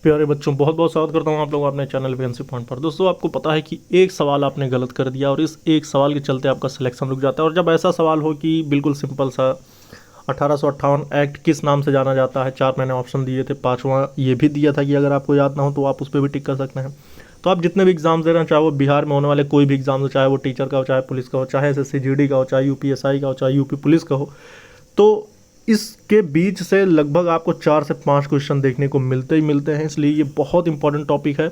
प्यारे बच्चों, बहुत बहुत स्वागत करता हूँ आप लोग अपने चैनल वैकेंसी पॉइंट पर। दोस्तों, आपको पता है कि एक सवाल आपने गलत कर दिया और इस एक सवाल के चलते आपका सिलेक्शन रुक जाता है। और जब ऐसा सवाल हो कि बिल्कुल सिंपल सा 1858 एक्ट किस नाम से जाना जाता है, 4 मैंने ऑप्शन दिए थे, 5वां ये भी दिया था कि अगर आपको याद ना हो तो आप उस पर भी टिक कर सकते हैं। तो आप जितने भी एग्जाम दे रहे हैं, चाहे वो बिहार में होने वाले कोई भी एग्जाम हो, चाहे वो टीचर का हो, चाहे पुलिस का हो, चाहे SSC GD का हो, चाहे UPSI का हो, चाहे यूपी पुलिस का हो, तो इसके बीच से लगभग आपको 4 से 5 क्वेश्चन देखने को मिलते ही मिलते हैं। इसलिए ये बहुत इंपॉर्टेंट टॉपिक है।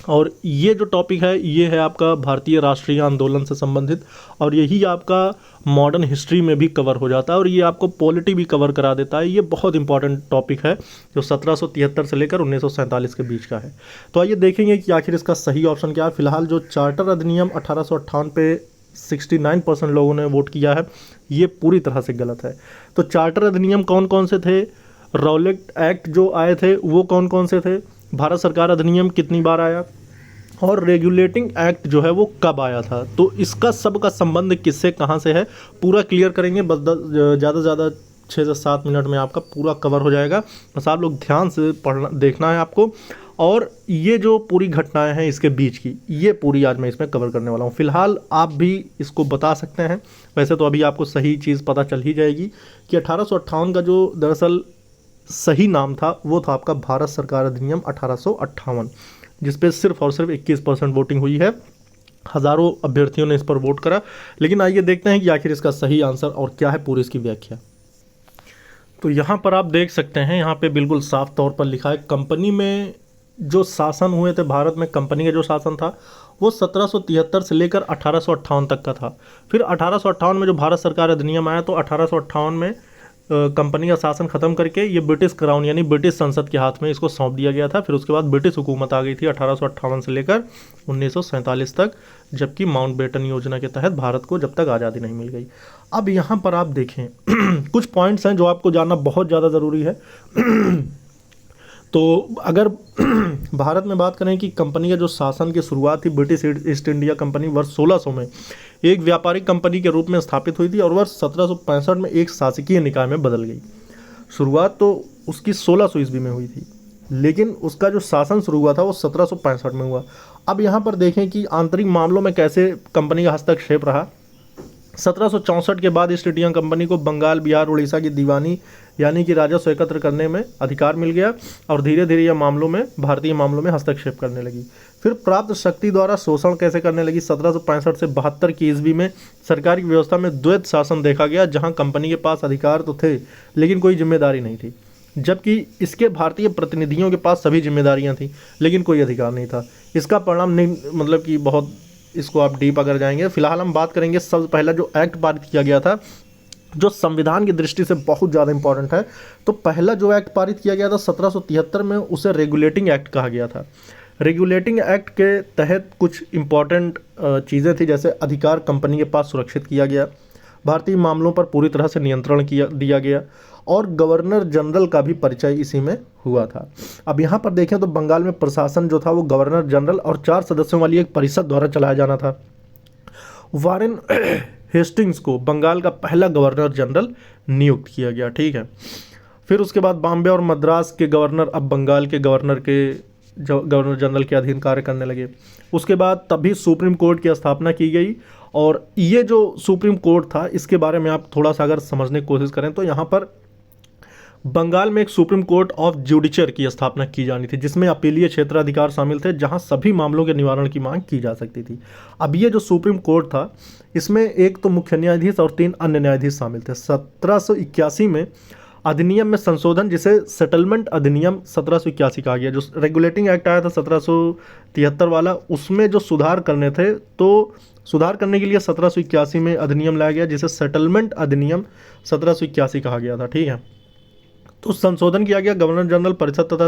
और ये जो टॉपिक है ये है आपका भारतीय राष्ट्रीय आंदोलन से संबंधित, और यही आपका मॉडर्न हिस्ट्री में भी कवर हो जाता है और ये आपको पॉलिटी भी कवर करा देता है। ये बहुत इंपॉर्टेंट टॉपिक है जो 1773 से लेकर 1947 के बीच का है। तो आइए देखेंगे कि आखिर इसका सही ऑप्शन क्या है। फिलहाल जो चार्टर अधिनियम 1858 पे 69% लोगों ने वोट किया है, ये पूरी तरह से गलत है। तो चार्टर अधिनियम कौन कौन से थे, रॉलेट एक्ट जो आए थे वो कौन कौन से थे, भारत सरकार अधिनियम कितनी बार आया, और रेगुलेटिंग एक्ट जो है वो कब आया था, तो इसका सब का संबंध किससे कहाँ से है पूरा क्लियर करेंगे। बस ज़्यादा से ज़्यादा 6 से 7 मिनट में आपका पूरा कवर हो जाएगा। बस आप लोग ध्यान से पढ़ना देखना है आपको। और ये जो पूरी घटनाएं हैं इसके बीच की, ये पूरी आज मैं इसमें कवर करने वाला हूँ। फिलहाल आप भी इसको बता सकते हैं। वैसे तो अभी आपको सही चीज़ पता चल ही जाएगी कि 1858 का जो दरअसल सही नाम था वो था आपका भारत सरकार अधिनियम 1858, जिसपे सिर्फ और सिर्फ 21% वोटिंग हुई है। हज़ारों अभ्यर्थियों ने इस पर वोट करा। लेकिन आइए देखते हैं कि आखिर इसका सही आंसर और क्या है, पूरी इसकी व्याख्या। तो यहाँ पर आप देख सकते हैं, यहाँ पे बिल्कुल साफ तौर पर लिखा है, कंपनी में जो शासन हुए थे, भारत में कंपनी का जो शासन था वो 1773 से लेकर 1858 तक का था। फिर 1858 में जो भारत सरकार अधिनियम आया तो 1858 में कंपनी का शासन खत्म करके ये ब्रिटिश क्राउन यानी ब्रिटिश संसद के हाथ में इसको सौंप दिया गया था। फिर उसके बाद ब्रिटिश हुकूमत आ गई थी 1858 से लेकर 1947 तक, जबकि माउंटबेटन योजना के तहत भारत को जब तक आज़ादी नहीं मिल गई। अब यहाँ पर आप देखें कुछ पॉइंट्स हैं जो आपको जानना बहुत ज़्यादा ज़रूरी है। तो अगर भारत में बात करें कि कंपनी का जो शासन की शुरुआत थी, ब्रिटिश ईस्ट इंडिया कंपनी वर्ष 1600 में एक व्यापारिक कंपनी के रूप में स्थापित हुई थी और वर्ष 1765 में एक शासकीय निकाय में बदल गई। शुरुआत तो उसकी 1600 ईस्वी में हुई थी, लेकिन उसका जो शासन शुरू हुआ था वो 1765 में हुआ। अब यहाँ पर देखें कि आंतरिक मामलों में कैसे कंपनी का हस्तक्षेप रहा। 1764 के बाद ईस्ट इंडिया कंपनी को बंगाल, बिहार, उड़ीसा की दीवानी यानी कि राजस्व एकत्र करने में अधिकार मिल गया और धीरे धीरे यह मामलों में भारतीय मामलों में हस्तक्षेप करने लगी। फिर प्राप्त शक्ति द्वारा शोषण कैसे करने लगी। 1765 से 72 की ईस्वी में सरकार की व्यवस्था में द्वैत शासन देखा गया, जहां कंपनी के पास अधिकार तो थे लेकिन कोई जिम्मेदारी नहीं थी, जबकि इसके भारतीय प्रतिनिधियों के पास सभी जिम्मेदारियां थी लेकिन कोई अधिकार नहीं था। इसका परिणाम नहीं, मतलब कि बहुत इसको आप डीप अगर जाएंगे। फिलहाल हम बात करेंगे सबसे पहला जो एक्ट पारित किया गया था, जो संविधान की दृष्टि से बहुत ज़्यादा इंपॉर्टेंट है। तो पहला जो एक्ट पारित किया गया था 1773 में, उसे रेगुलेटिंग एक्ट कहा गया था। रेगुलेटिंग एक्ट के तहत कुछ इंपॉर्टेंट चीज़ें थी, जैसे अधिकार कंपनी के पास सुरक्षित किया गया, भारतीय मामलों पर पूरी तरह से नियंत्रण दिया गया और गवर्नर जनरल का भी परिचय इसी में हुआ था। अब यहाँ पर देखें तो बंगाल में प्रशासन जो था वो गवर्नर जनरल और 4 सदस्यों वाली एक परिषद द्वारा चलाया जाना था। वारेन हेस्टिंग्स को बंगाल का पहला गवर्नर जनरल नियुक्त किया गया, ठीक है। फिर उसके बाद बॉम्बे और मद्रास के गवर्नर अब बंगाल के गवर्नर जनरल के अधीन कार्य करने लगे। उसके बाद तभी सुप्रीम कोर्ट की स्थापना की गई। और ये जो सुप्रीम कोर्ट था, इसके बारे में आप थोड़ा सा अगर समझने की कोशिश करें तो यहाँ पर बंगाल में एक सुप्रीम कोर्ट ऑफ जुडिशरी की स्थापना की जानी थी, जिसमें अपीलीय क्षेत्राधिकार शामिल थे, जहां सभी मामलों के निवारण की मांग की जा सकती थी। अब ये जो सुप्रीम कोर्ट था, इसमें एक तो मुख्य न्यायाधीश और 3 अन्य न्यायाधीश शामिल थे। 1781 में अधिनियम में संशोधन, जिसे सेटलमेंट अधिनियम 1781 कहा गया। जो रेगुलेटिंग एक्ट आया था 1773 वाला, उसमें जो सुधार करने थे, तो सुधार करने के लिए 1781 में अधिनियम लाया गया, जिसे सेटलमेंट अधिनियम 1781 कहा गया था, ठीक है। तो संशोधन किया गया। गवर्नर जनरल, परिषद तथा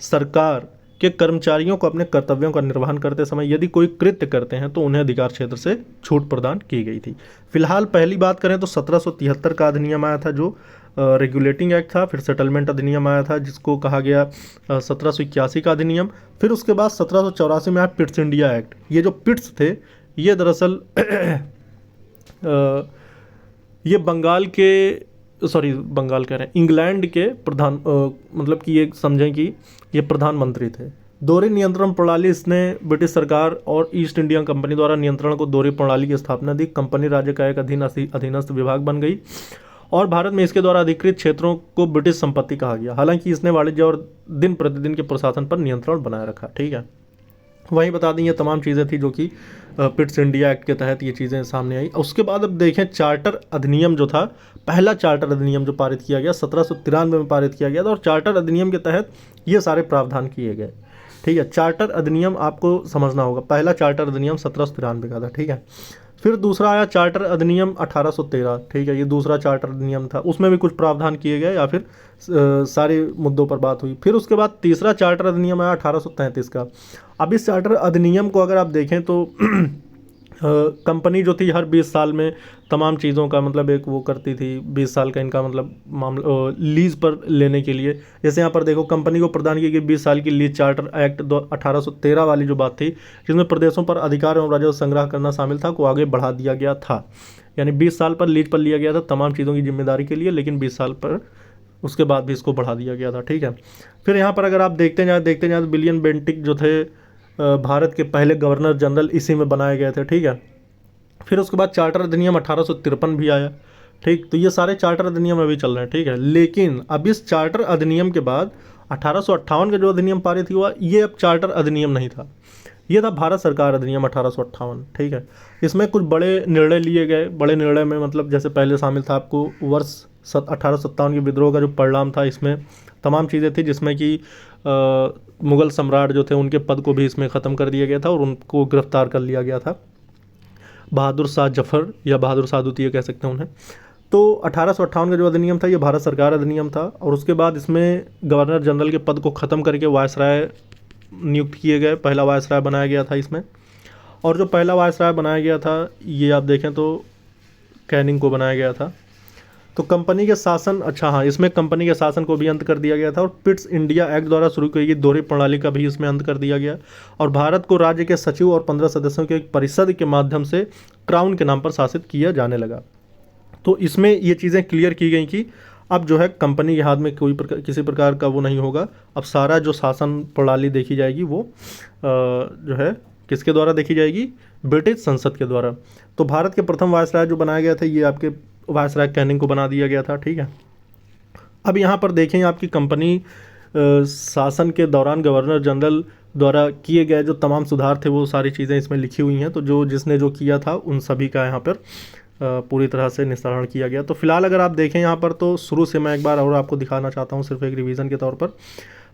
सरकार के कर्मचारियों को अपने कर्तव्यों का निर्वहन करते समय यदि कोई कृत्य करते हैं तो उन्हें अधिकार क्षेत्र से छूट प्रदान की गई थी। फिलहाल पहली बात करें तो 1773 का अधिनियम आया था, जो रेगुलेटिंग एक्ट था। फिर सेटलमेंट अधिनियम आया था, जिसको कहा गया 1781 का अधिनियम। फिर उसके बाद 1784 में आया पिट्स इंडिया एक्ट। ये जो पिट्स थे, ये दरअसल ये बंगाल के सॉरी बंगाल कह रहे हैं, इंग्लैंड के प्रधान मतलब कि ये समझें कि ये प्रधानमंत्री थे। दोहरी नियंत्रण प्रणाली, इसने ब्रिटिश सरकार और ईस्ट इंडिया कंपनी द्वारा नियंत्रण को दोहरी प्रणाली की स्थापना दी। कंपनी राज्य का एक अधीनस्थ विभाग बन गई और भारत में इसके द्वारा अधिकृत क्षेत्रों को ब्रिटिश संपत्ति कहा गया। हालांकि इसने वाणिज्य और दिन प्रतिदिन के प्रशासन पर नियंत्रण बनाए रखा। ठीक है, वहीं बता दें ये तमाम चीज़ें थी जो कि पिट्स इंडिया एक्ट के तहत ये चीज़ें सामने आई। उसके बाद अब देखें चार्टर अधिनियम जो था, पहला चार्टर अधिनियम जो पारित किया गया 1793 में पारित किया गया था, और चार्टर अधिनियम के तहत ये सारे प्रावधान किए गए। ठीक है, चार्टर अधिनियम आपको समझना होगा, पहला चार्टर अधिनियम 1793 का था। ठीक है, फिर दूसरा आया चार्टर अधिनियम 1813। ठीक है, ये दूसरा चार्टर अधिनियम था, उसमें भी कुछ प्रावधान किए गए या फिर सारे मुद्दों पर बात हुई। फिर उसके बाद तीसरा चार्टर अधिनियम आया 1833 का। अब इस चार्टर अधिनियम को अगर आप देखें तो कंपनी जो थी हर 20 साल में तमाम चीज़ों का मतलब एक वो करती थी, 20 साल का इनका मतलब मामला लीज पर लेने के लिए। जैसे यहाँ पर देखो कंपनी को प्रदान की गई 20 साल की लीज चार्टर एक्ट 1813 वाली जो बात थी, जिसमें प्रदेशों पर अधिकार एवं राजस्व संग्रह करना शामिल था, को आगे बढ़ा दिया गया था। यानी 20 साल पर लीज पर लिया गया था तमाम चीज़ों की जिम्मेदारी के लिए, लेकिन 20 साल पर उसके बाद भी इसको बढ़ा दिया गया था। ठीक है, फिर यहाँ पर अगर आप देखते जाए तो विलियम बेंटिक जो थे भारत के पहले गवर्नर जनरल इसी में बनाए गए थे। ठीक है, फिर उसके बाद चार्टर अधिनियम 1853 भी आया। ठीक, तो ये सारे चार्टर अधिनियम अभी चल रहे हैं। ठीक है, लेकिन अब इस चार्टर अधिनियम के बाद 1858 का जो अधिनियम पारित हुआ, ये अब चार्टर अधिनियम नहीं था, ये था भारत सरकार अधिनियम 1858। ठीक है, इसमें कुछ बड़े निर्णय लिए गए। बड़े निर्णय में मतलब जैसे पहले शामिल था आपको वर्ष 1857 के विद्रोह का जो परिणाम था, इसमें तमाम चीज़ें थी, जिसमें कि मुग़ल सम्राट जो थे उनके पद को भी इसमें ख़त्म कर दिया गया था और उनको गिरफ्तार कर लिया गया था। बहादुर शाह जफ़र या बहादुर शाह द्वितीय कह सकते हैं उन्हें। तो 1858 का जो अधिनियम था ये भारत सरकार अधिनियम था, और उसके बाद इसमें गवर्नर जनरल के पद को ख़त्म करके वायसराय नियुक्त किए गए। पहला वायसराय बनाया गया था इसमें, और जो पहला वायसराय बनाया गया था ये आप देखें तो कैनिंग को बनाया गया था। तो कंपनी के शासन, अच्छा हाँ, इसमें कंपनी के शासन को भी अंत कर दिया गया था, और पिट्स इंडिया एक्ट द्वारा शुरू की गई दोहरी प्रणाली का भी इसमें अंत कर दिया गया, और भारत को राज्य के सचिव और 15 सदस्यों के एक परिषद के माध्यम से क्राउन के नाम पर शासित किया जाने लगा। तो इसमें ये चीज़ें क्लियर की गई कि अब जो है कंपनी के हाथ में किसी प्रकार का वो नहीं होगा। अब सारा जो शासन प्रणाली देखी जाएगी वो जो है किसके द्वारा देखी जाएगी, ब्रिटिश संसद के द्वारा। तो भारत के प्रथम वायसराय जो बनाया गया था ये आपके वायसराय कैनिंग को बना दिया गया था। ठीक है, अब यहाँ पर देखें आपकी कंपनी शासन के दौरान गवर्नर जनरल द्वारा किए गए जो तमाम सुधार थे वो सारी चीज़ें इसमें लिखी हुई हैं। तो जिसने जो किया था उन सभी का यहाँ पर पूरी तरह से निस्तारण किया गया। तो फिलहाल अगर आप देखें यहाँ पर तो शुरू से मैं एक बार और आपको दिखाना चाहता हूँ सिर्फ एक रिवीजन के तौर पर।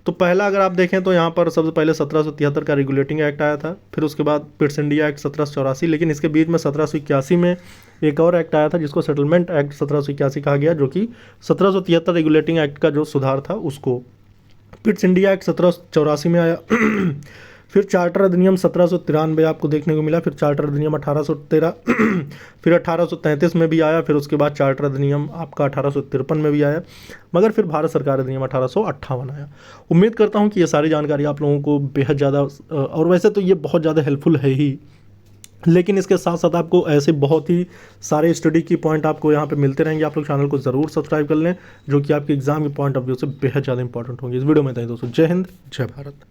तो पहला अगर आप देखें तो यहाँ पर सबसे पहले 1773 का रेगुलेटिंग एक्ट आया था, फिर उसके बाद पिट्स इंडिया एक्ट 1784, लेकिन इसके बीच में 1781 में एक और एक्ट आया था जिसको सेटलमेंट एक्ट 1781 कहा गया, जो कि 1773 रेगुलेटिंग एक्ट का जो सुधार था उसको। पिट्स इंडिया एक्ट 1784 में आया। फिर चार्टर अधिनियम 1793 आपको देखने को मिला, फिर चार्टर अधिनियम 1813, फिर 1833 में भी आया, फिर उसके बाद चार्टर अधिनियम आपका 1853 में भी आया, मगर फिर भारत सरकार अधिनियम 1858 आया। उम्मीद करता हूँ कि ये सारी जानकारी आप लोगों को बेहद ज़्यादा, और वैसे तो ये बहुत ज़्यादा हेल्पफुल है ही, लेकिन इसके साथ साथ आपको ऐसे बहुत ही सारे स्टडी की पॉइंट आपको यहाँ पे मिलते रहेंगे। आप लोग चैनल को ज़रूर सब्सक्राइब कर लें, जो कि आपके एग्जाम के पॉइंट ऑफ व्यू से बेहद ज़्यादा इंपॉर्टेंट होंगे। इस वीडियो में था दोस्तों, जय हिंद जय भारत।